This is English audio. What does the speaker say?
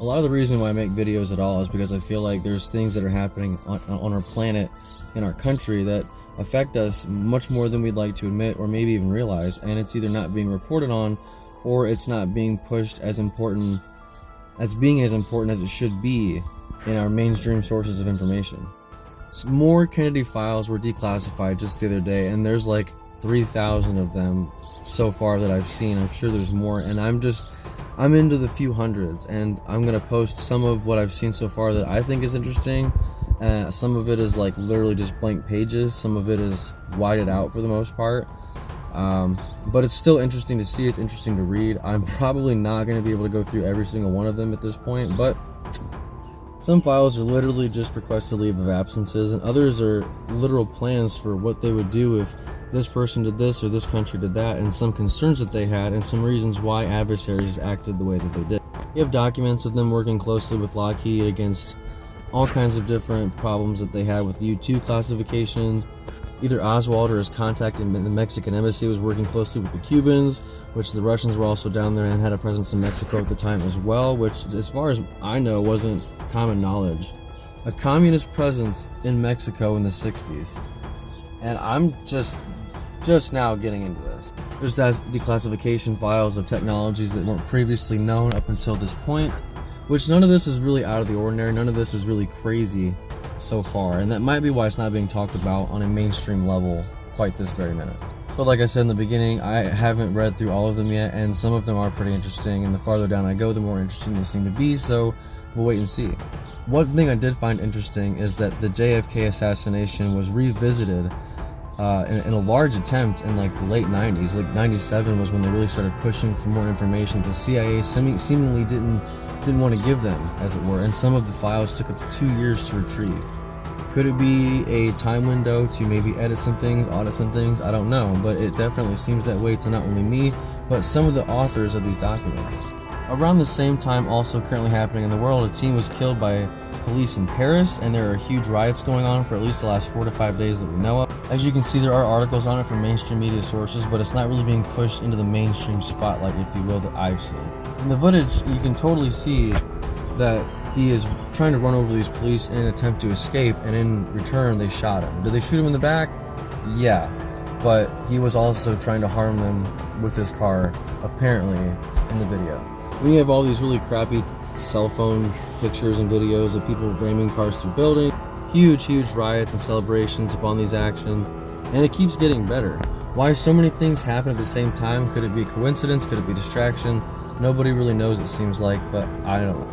A lot of the reason why I make videos at all is because I feel like there's things that are happening on our planet, in our country, that affect us much more than we'd like to admit or maybe even realize, and it's either not being reported on or it's not being pushed as important as being as important as it should be in our mainstream sources of information. More Kennedy files were declassified just the other day, and there's like 3,000 of them so far that I've seen. I'm sure there's more, and I'm into the few hundreds, and I'm gonna post some of what I've seen so far that I think is interesting. Some of it is like literally just blank pages, some of it is whited out for the most part, but it's still interesting to see. It's interesting to read. I'm probably not going to be able to go through every single one of them at this point, but some files are literally just requested leave of absences, and others are literal plans for what they would do if this person did this or this country did that, and some concerns that they had and some reasons why adversaries acted the way that they did. You have documents of them working closely with Lockheed against all kinds of different problems that they had with U-2 classifications. Either Oswald or his contact in the Mexican embassy was working closely with the Cubans, which the Russians were also down there and had a presence in Mexico at the time as well, which, as far as I know, wasn't common knowledge. A communist presence in Mexico in the 60s. And I'm just now getting into this. There's declassification files of technologies that weren't previously known up until this point, which none of this is really out of the ordinary. None of this is really crazy so far, and that might be why it's not being talked about on a mainstream level quite this very minute. But like I said in the beginning, I haven't read through all of them yet, and some of them are pretty interesting, and the farther down I go, the more interesting they seem to be, so we'll wait and see. One thing I did find interesting is that the JFK assassination was revisited in a large attempt in like the late 90s. Like 97 was when they really started pushing for more information. The CIA seemingly didn't want to give them, as it were, and some of the files took up to 2 years to retrieve. Could it be a time window to maybe edit some things, audit some things? I don't know, but it definitely seems that way to not only me, but some of the authors of these documents. Around the same time, also currently happening in the world, a teen was killed by police in Paris, and there are huge riots going on for at least the last 4 to 5 days that we know of. As you can see, there are articles on it from mainstream media sources, but it's not really being pushed into the mainstream spotlight, if you will, that I've seen. In the footage, you can totally see that he is trying to run over these police in an attempt to escape, and in return, they shot him. Did they shoot him in the back? Yeah, but he was also trying to harm them with his car, apparently, in the video. We have all these really crappy cell phone pictures and videos of people ramming cars through buildings, huge riots and celebrations upon these actions, and it keeps getting better. Why so many things happen at the same time? Could it be coincidence? Could it be distraction? Nobody really knows, it seems like, but I don't know.